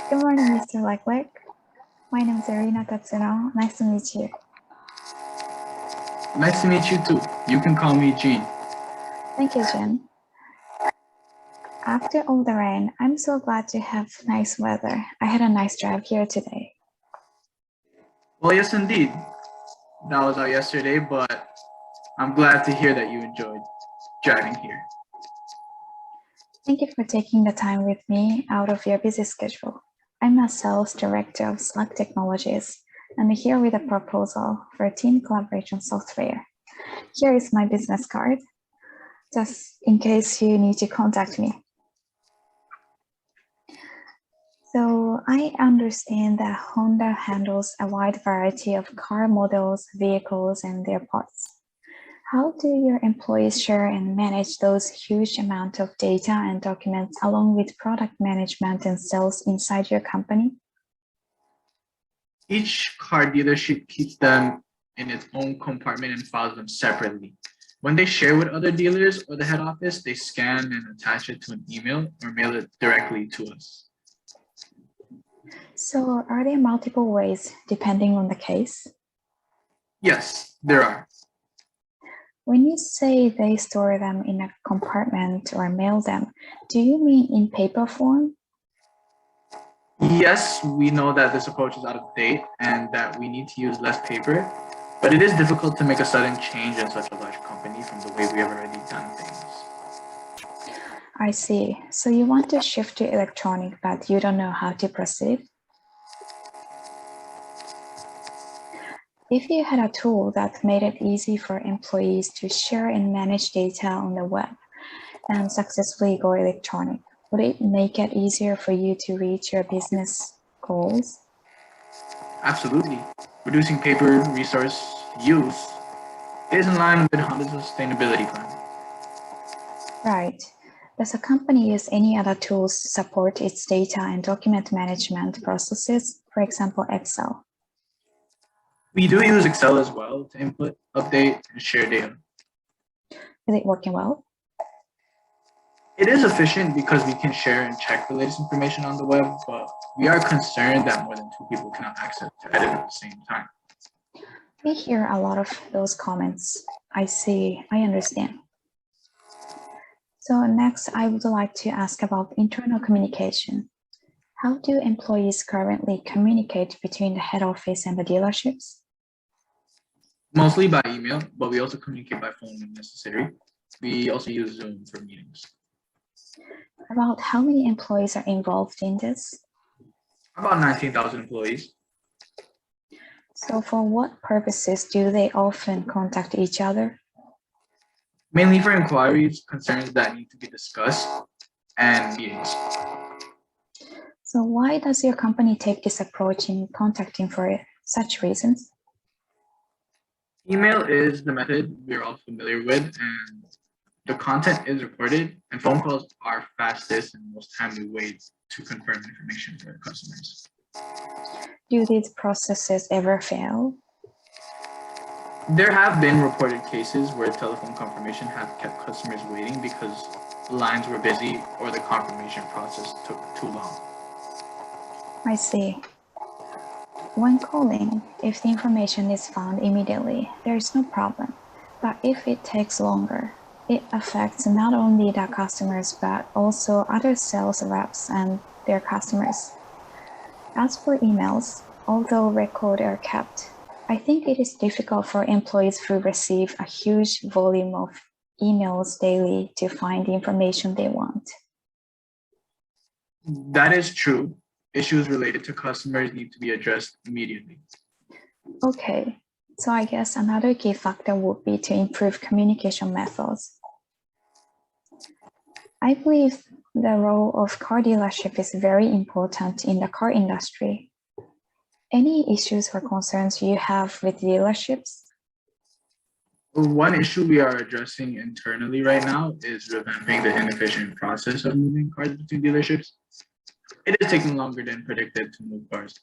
Good morning, Mr. Leclerc. My name is Irina Tatsuno. Nice to meet you. Nice to meet you too. You can call me Gene. Thank you, Jen. After all the rain, I'm so glad to have nice weather. I had a nice drive here today. Well, yes, indeed. That was out yesterday, but I'm glad to hear that you enjoyed driving here. Thank you for taking the time with me out of your busy schedule. I'm a sales director of Slack Technologies, and I'm here with a proposal for a team collaboration software. Here is my business card, just in case you need to contact me. So I understand that Honda handles a wide variety of car models, vehicles, and their parts. How do your employees share and manage those huge amount of data and documents along with product management and sales inside your company? Each car dealership keeps them in its own compartment and files them separately. When they share with other dealers or the head office, they scan and attach it to an email or mail it directly to us. So are there multiple ways depending on the case? Yes, there are. When you say they store them in a compartment or mail them, do you mean in paper form? Yes, we know that this approach is out of date and that we need to use less paper, but it is difficult to make a sudden change in such a large company from the way we have already done things. I see. So you want to shift to electronic, but you don't know how to proceed? If you had a tool that made it easy for employees to share and manage data on the web and successfully go electronic, would it make it easier for you to reach your business goals? Absolutely. Reducing paper resource use is in line with Honda's sustainability plan. Right. Does a company use any other tools to support its data and document management processes, for example, Excel? We do use Excel as well to input, update, and share data. Is it working well? It is efficient because we can share and check the latest information on the web, but we are concerned that more than two people cannot access to edit at the same time. We hear a lot of those comments. I see, I understand. So next, I would like to ask about internal communication. How do employees currently communicate between the head office and the dealerships? Mostly by email, but we also communicate by phone when necessary. We also use Zoom for meetings. About how many employees are involved in this? About 19,000 employees. So for what purposes do they often contact each other? Mainly for inquiries, concerns that need to be discussed, and meetings. So why does your company take this approach in contacting for such reasons? Email is the method we're all familiar with, and the content is recorded, and phone calls are fastest and most timely ways to confirm information for customers. Do these processes ever fail? There have been reported cases where telephone confirmation has kept customers waiting because lines were busy or the confirmation process took too long. I see. When calling, if the information is found immediately, there is no problem. But if it takes longer, it affects not only the customers, but also other sales reps and their customers. As for emails, although records are kept, I think it is difficult for employees who receive a huge volume of emails daily to find the information they want. That is true. Issues related to customers need to be addressed immediately. Okay, so I guess another key factor would be to improve communication methods. I believe the role of car dealership is very important in the car industry. Any issues or concerns you have with dealerships? One issue we are addressing internally right now is revamping the inefficient process of moving cars between dealerships. It is taking longer than predicted to move cars.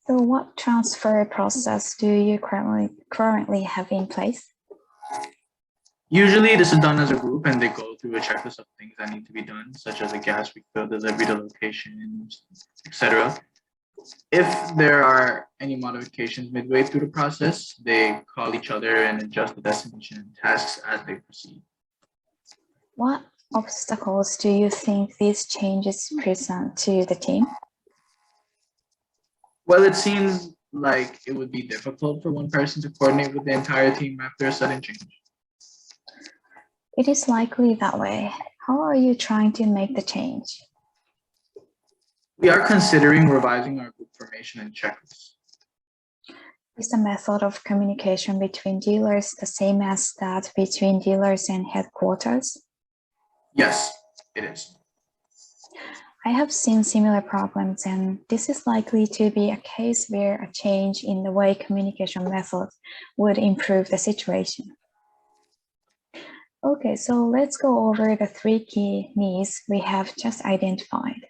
So what transfer process do you currently have in place? Usually this is done as a group and they go through a checklist of things that need to be done, such as a gas refill, delivery to location, etc. If there are any modifications midway through the process, they call each other and adjust the destination and tasks as they proceed. What obstacles do you think these changes present to the team? Well, it seems like it would be difficult for one person to coordinate with the entire team after a sudden change. It is likely that way. How are you trying to make the change? We are considering revising our group formation and checklist. Is the method of communication between dealers the same as that between dealers and headquarters? Yes, it is. I have seen similar problems, and this is likely to be a case where a change in the way communication methods would improve the situation. Okay, so let's go over the 3 key needs we have just identified.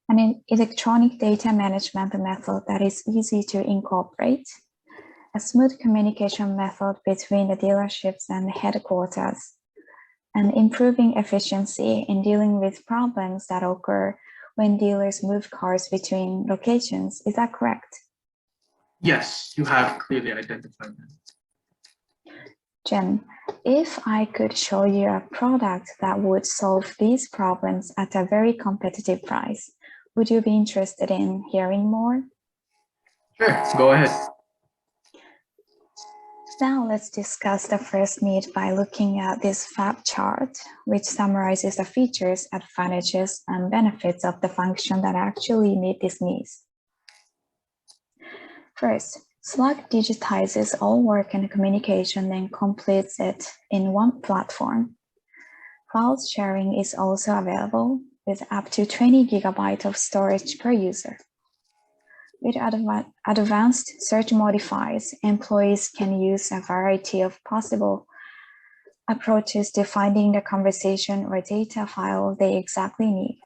An electronic data management method that is easy to incorporate, a smooth communication method between the dealerships and the headquarters, and improving efficiency in dealing with problems that occur when dealers move cars between locations. Is that correct? Yes, you have clearly identified them. Jen, if I could show you a product that would solve these problems at a very competitive price, would you be interested in hearing more? Sure, go ahead. Now let's discuss the first need by looking at this FAB chart, which summarizes the features, advantages, and benefits of the function that actually meet these needs. First, Slack digitizes all work and communication and completes it in one platform. File sharing is also available with up to 20 gigabytes of storage per user. With advanced search modifiers, employees can use a variety of possible approaches to finding the conversation or data file they exactly need.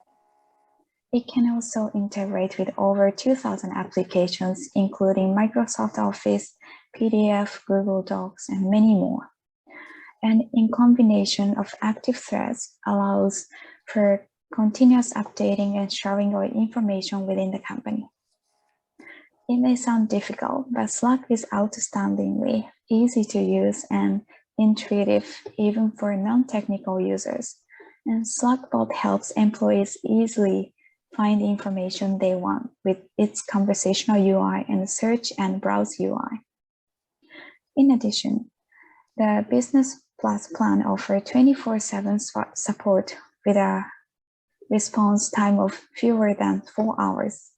It can also integrate with over 2,000 applications, including Microsoft Office, PDF, Google Docs, and many more. And in combination of active threads allows for continuous updating and sharing of information within the company. It may sound difficult, but Slack is outstandingly easy to use and intuitive even for non-technical users. And Slackbot helps employees easily find the information they want with its conversational UI and search and browse UI. In addition, the Business Plus plan offers 24/7 support with a response time of fewer than 4 hours.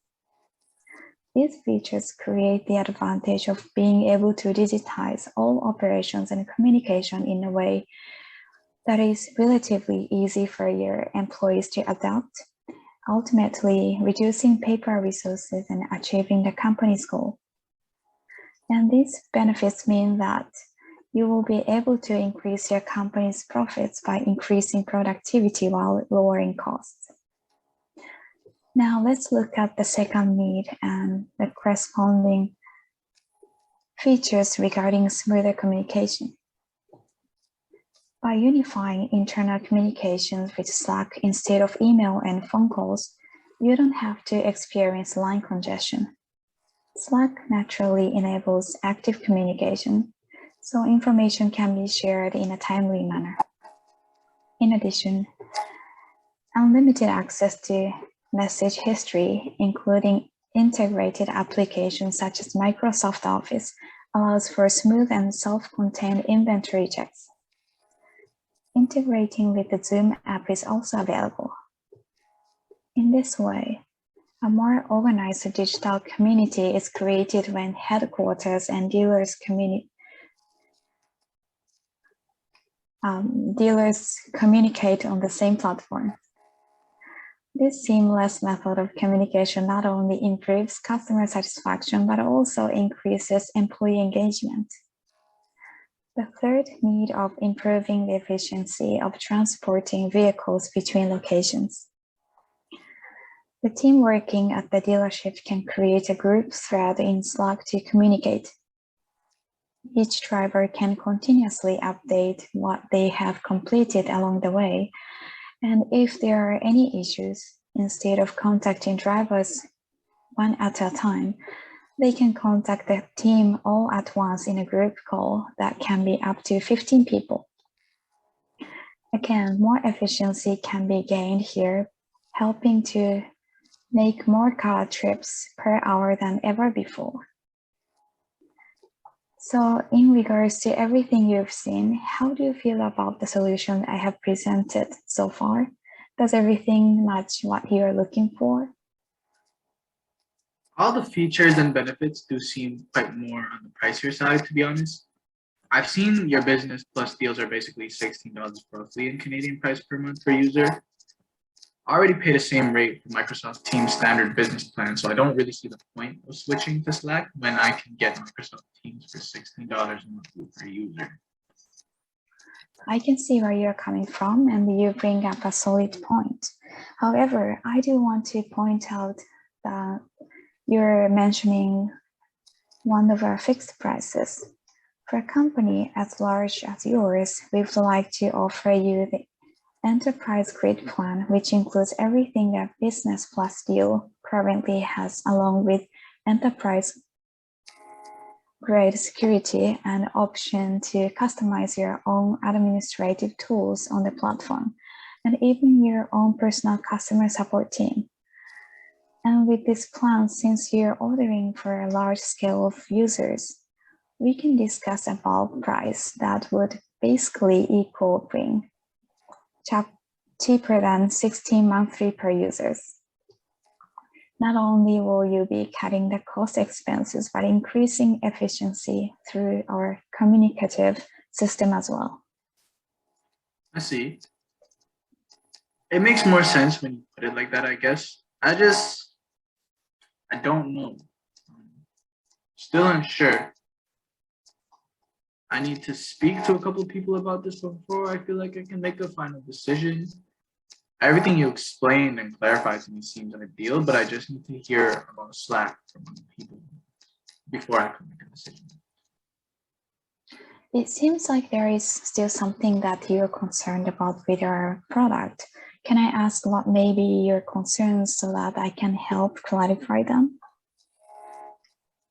These features create the advantage of being able to digitize all operations and communication in a way that is relatively easy for your employees to adopt, ultimately reducing paper resources and achieving the company's goal. And these benefits mean that you will be able to increase your company's profits by increasing productivity while lowering costs. Now let's look at the second need and the corresponding features regarding smoother communication. By unifying internal communications with Slack instead of email and phone calls, you don't have to experience line congestion. Slack naturally enables active communication, so information can be shared in a timely manner. In addition, unlimited access to message history, including integrated applications such as Microsoft Office, allows for smooth and self-contained inventory checks. Integrating with the Zoom app is also available. In this way, a more organized digital community is created when headquarters and dealers communicate on the same platform. This seamless method of communication not only improves customer satisfaction, but also increases employee engagement. The third need of improving the efficiency of transporting vehicles between locations. The team working at the dealership can create a group thread in Slack to communicate. Each driver can continuously update what they have completed along the way. And if there are any issues, instead of contacting drivers one at a time, they can contact the team all at once in a group call that can be up to 15 people. Again, more efficiency can be gained here, helping to make more car trips per hour than ever before. So in regards to everything you've seen, how do you feel about the solution I have presented so far? Does everything match what you're looking for? All the features and benefits do seem quite more on the pricier side, to be honest. I've seen your business plus deals are basically $16 roughly in Canadian price per month per user. I already pay the same rate for Microsoft Teams standard business plan, so I don't really see the point of switching to Slack when I can get Microsoft Teams for $16 a month per user. I can see where you're coming from, and you bring up a solid point. However, I do want to point out that you're mentioning one of our fixed prices. For a company as large as yours, we would like to offer you the Enterprise Grid plan, which includes everything that Business Plus deal currently has, along with Enterprise Grade security and option to customize your own administrative tools on the platform, and even your own personal customer support team. And with this plan, since you're ordering for a large scale of users, we can discuss a bulk price that would basically equal being cheaper than 16 monthly per users. Not only will you be cutting the cost expenses, but increasing efficiency through our communicative system as well. I see. It makes more sense when you put it like that, I guess. I don't know. Still unsure. I need to speak to a couple of people about this before I feel like I can make a final decision. Everything you explained and clarified to me seems ideal, but I just need to hear about Slack from other people before I can make a decision. It seems like there is still something that you're concerned about with our product. Can I ask what may be your concerns so that I can help clarify them?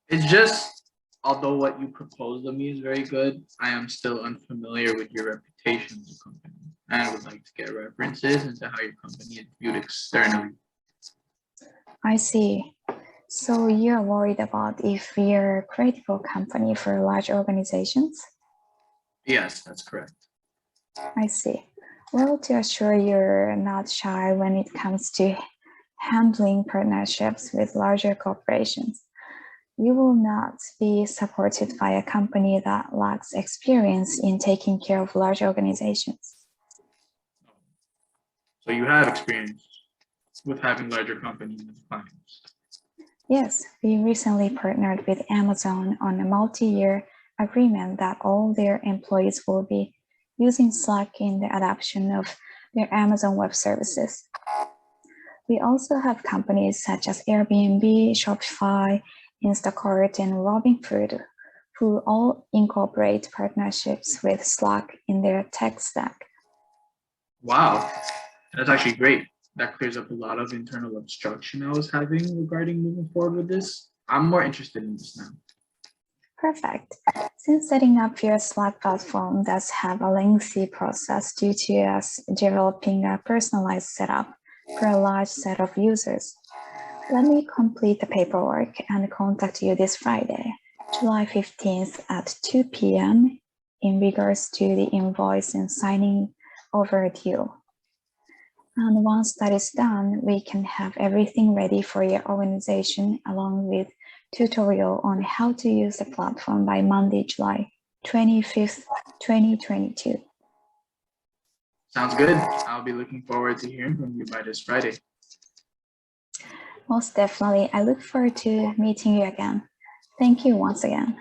It's just, although what you proposed of me is very good, I am still unfamiliar with your reputation as a company. And I would like to get references into how your company is viewed externally. I see. So you're worried about if we're a credible company for large organizations? Yes, that's correct. I see. Well, to assure you're not shy when it comes to handling partnerships with larger corporations, you will not be supported by a company that lacks experience in taking care of large organizations. So you have experience with having larger companies as clients. Yes, we recently partnered with Amazon on a multi-year agreement that all their employees will be using Slack in the adoption of their Amazon Web Services. We also have companies such as Airbnb, Shopify, Instacart, and Robinhood, who all incorporate partnerships with Slack in their tech stack. Wow, that's actually great. That clears up a lot of internal obstruction I was having regarding moving forward with this. I'm more interested in this now. Perfect. Since setting up your Slack platform does have a lengthy process due to us developing a personalized setup for a large set of users, let me complete the paperwork and contact you this Friday, July 15th at 2 p.m. in regards to the invoice and signing over a deal. And once that is done, we can have everything ready for your organization along with tutorial on how to use the platform by Monday, July 25th, 2022. Sounds good. I'll be looking forward to hearing from you by this Friday. Most definitely. I look forward to meeting you again. Thank you once again.